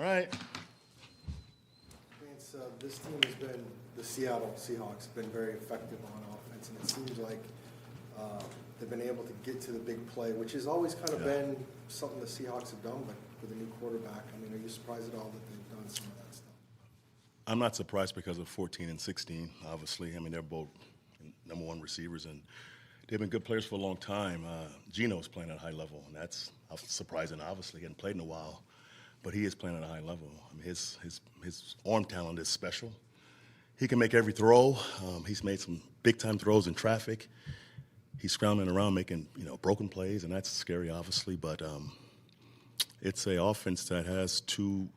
All right. Vance, this team has been, the Seattle Seahawks, been very effective on offense, and it seems like they've been able to get to the big play, which has always kind of been something the Seahawks have done, but with a new quarterback, I mean, are you surprised at all that they've done some of that stuff? I'm not surprised because of 14 and 16, obviously. I mean, they're both number one receivers, and they've been good players for a long time. Geno's playing at a high level, and that's surprising, obviously. He hadn't played in a while, but he is playing at a high level. I mean, his arm talent is special. He can make every throw. He's made some big-time throws in traffic. He's scrambling around making, broken plays, and that's scary, obviously. But it's an offense that has two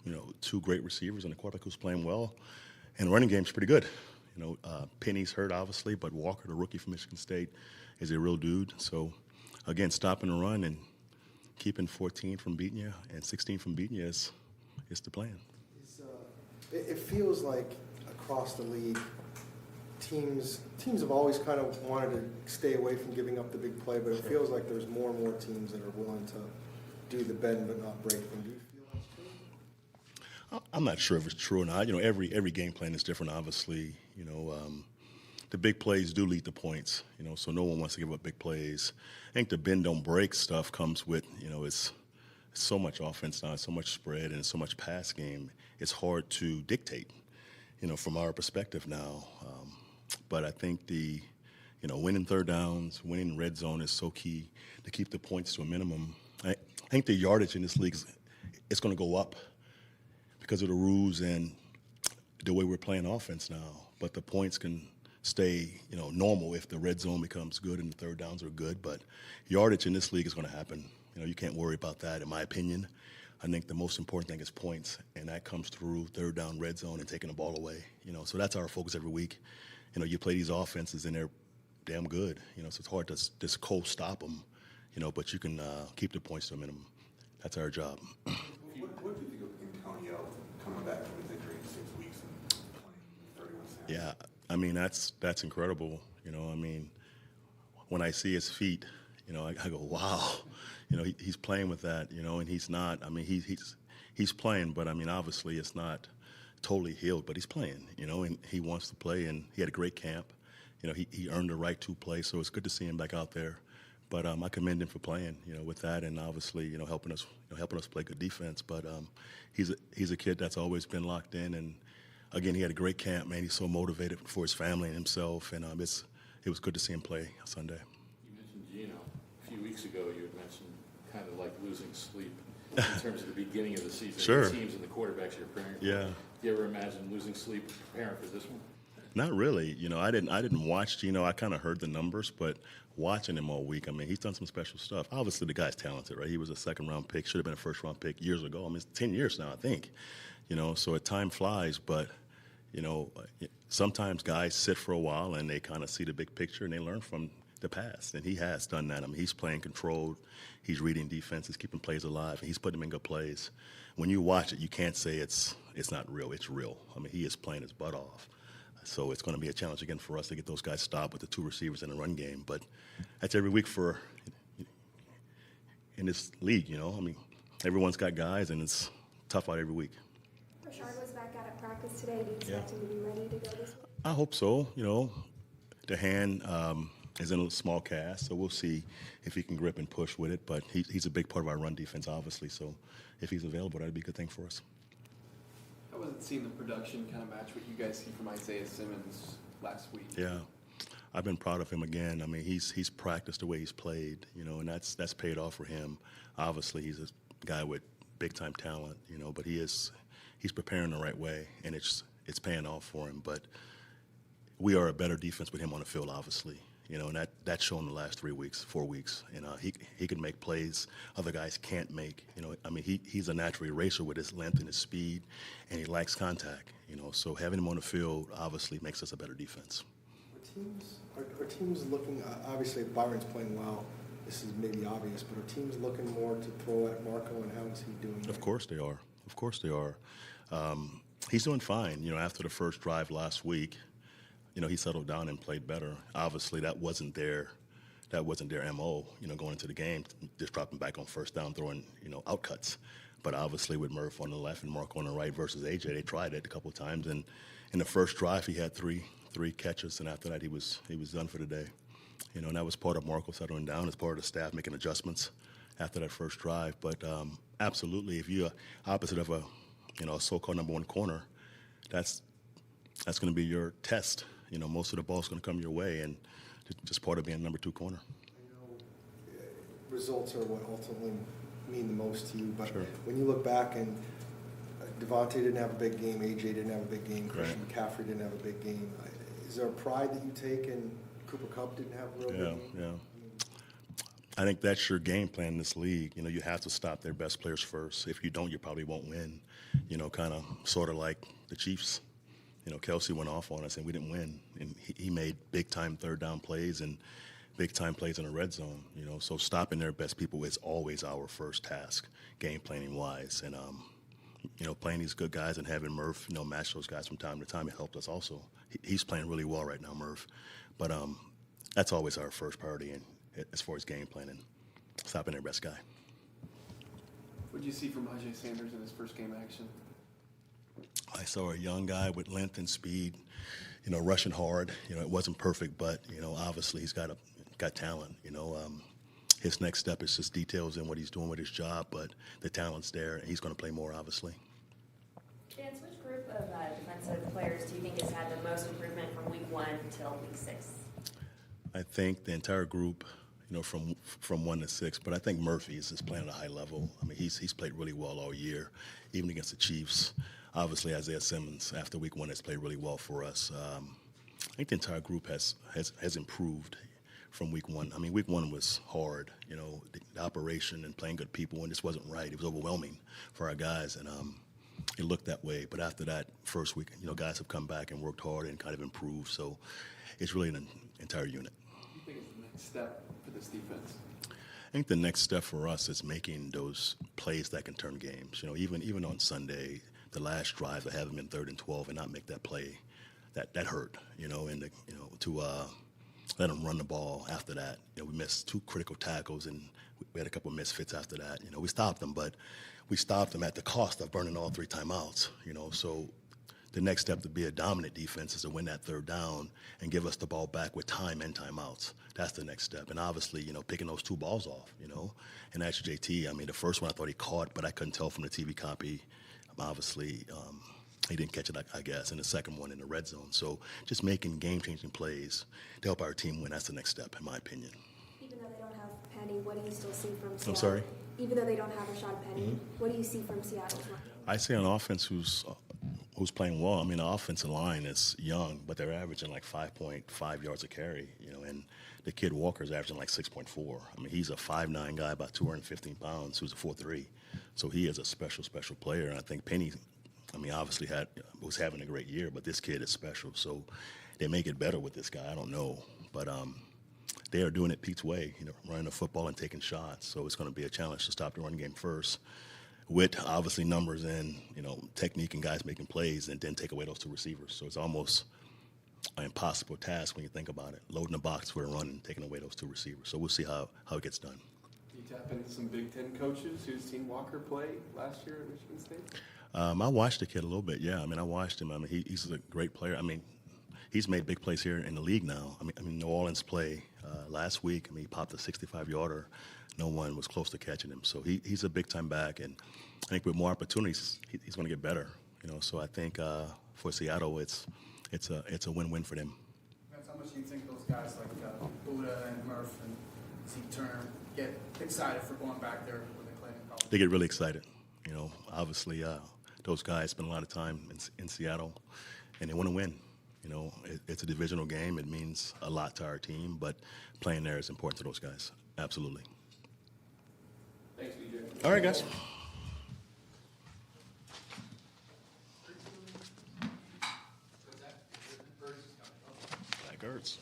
great receivers and a quarterback who's playing well, and the running game's pretty good. Penny's hurt, obviously, but Walker, the rookie from Michigan State, is a real dude. So, again, stopping the run and keeping 14 from beating you and 16 from beating you is the plan. It feels like across the league, teams have always kind of wanted to stay away from giving up the big play, but it feels like there's more and more teams that are willing to do the bend but not break them. Do you feel that's true? I'm not sure if it's true or not. Every game plan is different, obviously. The big plays do lead to points, so no one wants to give up big plays. I think the bend don't break stuff comes with, it's so much offense now, so much spread, and so much pass game. It's hard to dictate, from our perspective now. But I think the winning third downs, winning red zone is so key to keep the points to a minimum. I think the yardage in this league is going to go up because of the rules and the way we're playing offense now. But the points can stay, normal if the red zone becomes good and the third downs are good. But yardage in this league is going to happen. You can't worry about that, in my opinion. I think the most important thing is points, and that comes through third down, red zone, and taking the ball away. So that's our focus every week. You play these offenses, and they're damn good. So it's hard to just cold stop them, but you can keep the points to a minimum. That's our job. What do you think of Antonio coming back from his injury in 6 weeks and playing 31 snaps? Yeah, I mean, that's incredible. When I see his feet, I go, wow. He's playing with that, and he's not. I mean, he's playing, but, obviously it's not totally healed, but he's playing, and he wants to play, and he had a great camp. He earned the right to play, so it's good to see him back out there. But I commend him for playing, with that, and obviously, helping us play good defense. But he's a kid that's always been locked in, and again, he had a great camp, man. He's so motivated for his family and himself, and it was good to see him play Sunday. You mentioned Geno. A few weeks ago, you had mentioned kind of like losing sleep in terms of the beginning of the season. Sure. The teams and the quarterbacks you're preparing for. Yeah. Do you ever imagine losing sleep preparing for this one? Not really. I didn't watch Geno. I kind of heard the numbers, but watching him all week, he's done some special stuff. Obviously, the guy's talented, right? He was a second-round pick, should have been a first-round pick years ago. It's 10 years now, I think. So time flies, but sometimes guys sit for a while and they kind of see the big picture and they learn from the past, and he has done that. He's playing controlled, he's reading defenses, keeping plays alive, and he's putting them in good plays. When you watch it, you can't say it's not real. It's real. He is playing his butt off. So it's going to be a challenge again for us to get those guys stopped with the two receivers in the run game. But that's every week in this league. Everyone's got guys, and it's tough out every week. Rashard was back out at practice today. Do you expect him to be ready to go this week? I hope so. The hand is in a small cast, so we'll see if he can grip and push with it. But he's a big part of our run defense, obviously. So if he's available, that'd be a good thing for us. How was it seeing the production kind of match what you guys see from Isaiah Simmons last week? Yeah, I've been proud of him again. He's practiced the way he's played, and that's paid off for him. Obviously, he's a guy with big-time talent, but he's preparing the right way, and it's paying off for him. But we are a better defense with him on the field, obviously, and that's shown the last 4 weeks. He can make plays other guys can't make. He's a natural eraser with his length and his speed, and he likes contact. So having him on the field obviously makes us a better defense. Are teams looking? Obviously, if Byron's playing well, this is maybe obvious, but are teams looking more to throw at Marco, and how is he doing? Of course they are. Of course they are. He's doing fine. After the first drive last week, he settled down and played better. Obviously, that wasn't their MO. Going into the game, just dropping back on first down, throwing out cuts. But obviously with Murph on the left and Mark on the right versus AJ, they tried it a couple of times. And in the first drive, he had three catches, and after that, he was done for the day. And that was part of Marco settling down, as part of the staff making adjustments after that first drive. But absolutely, if you're opposite of a so-called number one corner, that's going to be your test. Most of the ball's going to come your way, and just part of being a number two corner. Results are what ultimately mean the most to you, but Sure. when you look back and Devontae didn't have a big game, AJ didn't have a big game, Christian McCaffrey didn't have a big game, is there a pride that you take in Cooper Kupp didn't have a real big game? I think that's your game plan in this league. You have to stop their best players first. If you don't, you probably won't win. Kind of sort of like the Chiefs. Kelsey went off on us and we didn't win. And he made big-time third-down plays and big-time plays in the red zone. So stopping their best people is always our first task, game planning-wise. And, playing these good guys and having Murph, match those guys from time to time, it helped us also. He's playing really well right now, Murph. But that's always our first priority as far as game planning, stopping their best guy. What did you see from Ajay Sanders in his first game action? I saw a young guy with length and speed, rushing hard. It wasn't perfect, but, obviously he's got talent. His next step is just details in what he's doing with his job, but the talent's there, and he's going to play more, obviously. Vance, which group of defensive players do you think has had the most improvement from week 1 until week 6? I think the entire group, from 1 to 6, but I think Murphy is just playing at a high level. I mean, he's played really well all year, even against the Chiefs. Obviously, Isaiah Simmons, after week 1, has played really well for us. I think the entire group has improved from week 1. I mean, week 1 was hard, the operation and playing good people, and this wasn't right. It was overwhelming for our guys, and it looked that way. But after that first week, guys have come back and worked hard and kind of improved. So it's really an entire unit. What do you think is the next step for this defense? I think the next step for us is making those plays that can turn games. Even on Sunday, the last drive, to have them in 3rd and 12 and not make that play, that hurt. And to let them run the ball after that. We missed 2 critical tackles, and we had a couple of misfits after that. We stopped them, but we stopped them at the cost of burning all 3 timeouts. So the next step to be a dominant defense is to win that 3rd down and give us the ball back with time and timeouts. That's the next step. And obviously, picking those 2 balls off, And that's JT. I mean, the first one I thought he caught, but I couldn't tell from the TV copy. Obviously, he didn't catch it, I guess, and the second one in the red zone. So just making game-changing plays to help our team win, that's the next step, in my opinion. Even though they don't have Penny, what do you still see from Seattle? I'm sorry? Even though they don't have Rashad Penny, what do you see from Seattle? I see an offense who's playing well. I mean, the offensive line is young, but they're averaging like 5.5 yards a carry, and the kid Walker's averaging like 6.4. I mean, he's a 5'9" guy, about 215 pounds, who's a 4'3". So he is a special player. And I think Penny, obviously was having a great year, but this kid is special. So they may get better with this guy. I don't know. But they are doing it Pete's way, running the football and taking shots. So it's going to be a challenge to stop the run game first with obviously numbers and, technique and guys making plays, and then take away those 2 receivers. So it's almost an impossible task when you think about it, loading the box for a run and taking away those 2 receivers. So we'll see how it gets done. Do you tap into some Big Ten coaches who've seen Walker play last year at Michigan State? I watched the kid a little bit, yeah. I watched him. He's a great player. He's made big plays here in the league now. New Orleans play last week. He popped a 65-yarder. No one was close to catching him. So he's a big-time back, and I think with more opportunities, he's going to get better. So I think for Seattle, it's a win-win for them. Vance, how much do you think those guys like Buda and Murph and Zeke Turner get excited for going back there when they play in college? They get really excited. Obviously, those guys spend a lot of time in Seattle, and they want to win. It's a divisional game. It means a lot to our team, but playing there is important to those guys. Absolutely. Thanks, BJ. All right, guys. Like Ertz.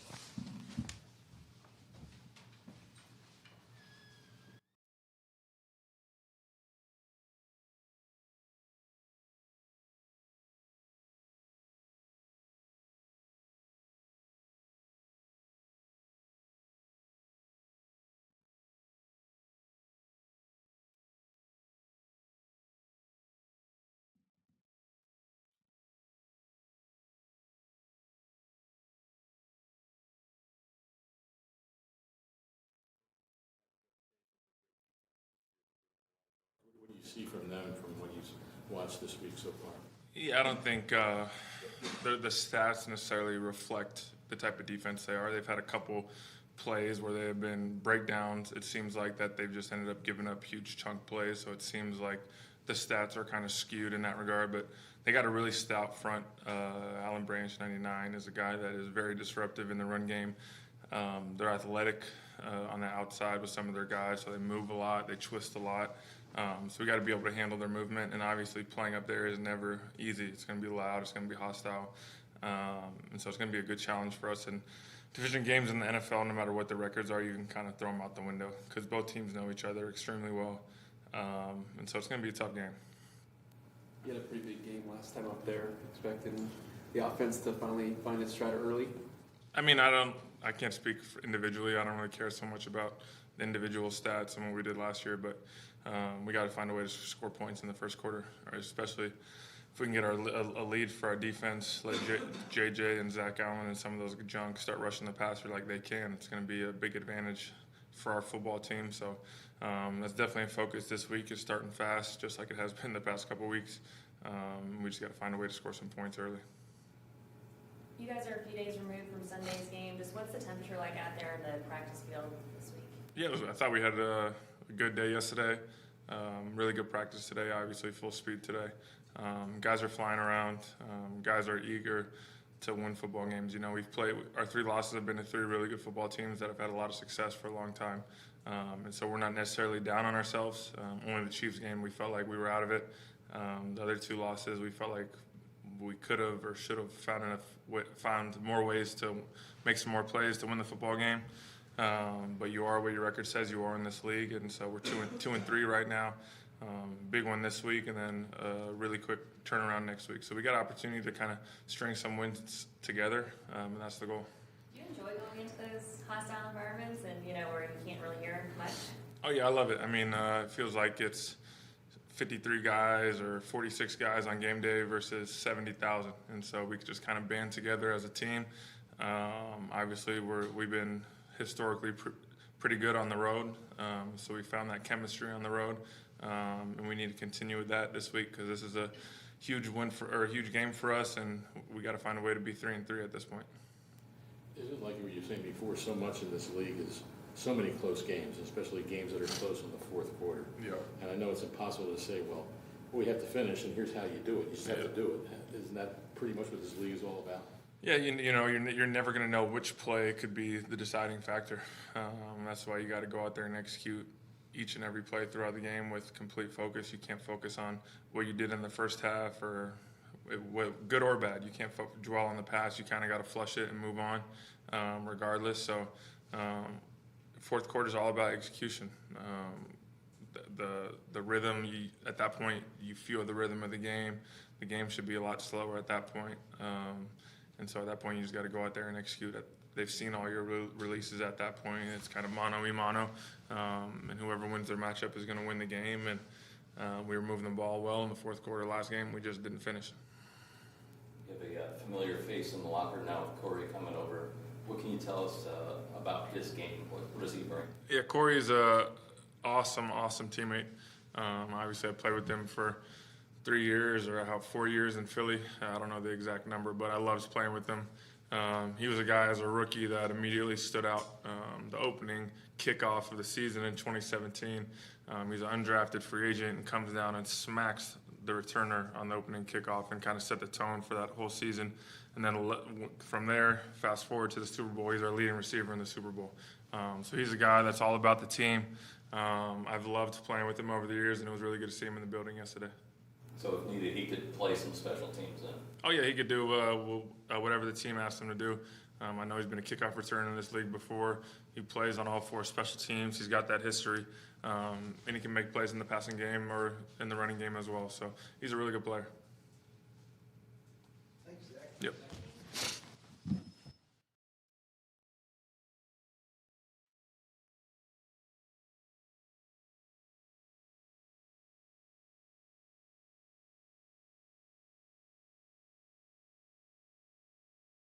see from them from what you've watched this week so far? Yeah, I don't think the stats necessarily reflect the type of defense they are. They've had a couple plays where they have been breakdowns. It seems like that they've just ended up giving up huge chunk plays, so it seems like the stats are kind of skewed in that regard. But they got a really stout front. Alan Branch, 99, is a guy that is very disruptive in the run game. They're athletic on the outside with some of their guys, so they move a lot, they twist a lot. So we got to be able to handle their movement, and obviously playing up there is never easy. It's going to be loud, it's going to be hostile, and so it's going to be a good challenge for us. And division games in the NFL, no matter what the records are, you can kind of throw them out the window because both teams know each other extremely well, and so it's going to be a tough game. You had a pretty big game last time up there, expecting the offense to finally find its stride early. I mean, I can't speak for individually. I don't really care so much about the individual stats and what we did last year, but we got to find a way to score points in the first quarter, or especially if we can get a lead for our defense, like JJ and Zach Allen and some of those junk start rushing the passer like they can. It's going to be a big advantage for our football team. So that's definitely a focus this week, is starting fast, just like it has been the past couple of weeks. We just got to find a way to score some points early. You guys are a few days removed from Sunday's game. Just what's the temperature like out there in the practice field this week? Yeah, I thought we had a good day yesterday. Really good practice today, obviously full speed today. Guys are flying around. Guys are eager to win football games. You know, we've played, our 3 losses have been to 3 really good football teams that have had a lot of success for a long time. And so we're not necessarily down on ourselves. Only the Chiefs game, we felt like we were out of it. The other 2 losses, we felt like we could have or should have found more ways to make some more plays to win the football game. But you are where your record says you are in this league, and so we're 2-3 right now. Big one this week, and then a really quick turnaround next week. So we got an opportunity to kind of string some wins together, and that's the goal. Do you enjoy going into those hostile environments and, you know, where you can't really hear much? Oh, yeah, I love it. I mean, it feels like it's 53 guys or 46 guys on game day versus 70,000. And so we just kind of band together as a team. Obviously, we've been historically pretty good on the road. So we found that chemistry on the road. And we need to continue with that this week because this is a huge a huge game for us, and we got to find a way to be 3-3 at this point. Isn't it like what you were saying before, so much in this league is so many close games, especially games that are close in the fourth quarter. Yeah. And I know it's impossible to say, well, we have to finish, and here's how you do it. You just have to do it. Isn't that pretty much what this league is all about? Yeah, you know, you're never going to know which play could be the deciding factor. That's why you got to go out there and execute each and every play throughout the game with complete focus. You can't focus on what you did in the first half or good or bad. You can't dwell on the past. You kind of got to flush it and move on regardless. So fourth quarter is all about execution. The rhythm, at that point, you feel the rhythm of the game. The game should be a lot slower at that point. And so at that point, you just got to go out there and execute it. They've seen all your releases at that point. It's kind of mano-a-mano, and whoever wins their matchup is going to win the game. And we were moving the ball well in the fourth quarter last game. We just didn't finish. You have a familiar face in the locker now with Corey coming over. What can you tell us about his game? What does he bring? Yeah, Corey's a awesome teammate. Obviously, I played with him for 3 years or 4 years in Philly. I don't know the exact number, but I loved playing with him. He was a guy as a rookie that immediately stood out. The opening kickoff of the season in 2017, he's an undrafted free agent and comes down and smacks the returner on the opening kickoff and kind of set the tone for that whole season. And then from there, fast forward to the Super Bowl, he's our leading receiver in the Super Bowl. So he's a guy that's all about the team. I've loved playing with him over the years, and it was really good to see him in the building yesterday. So if needed, he could play some special teams then? Oh, yeah, he could do whatever the team asked him to do. I know he's been a kickoff returner in this league before. He plays on all 4 special teams. He's got that history. And he can make plays in the passing game or in the running game as well. So he's a really good player.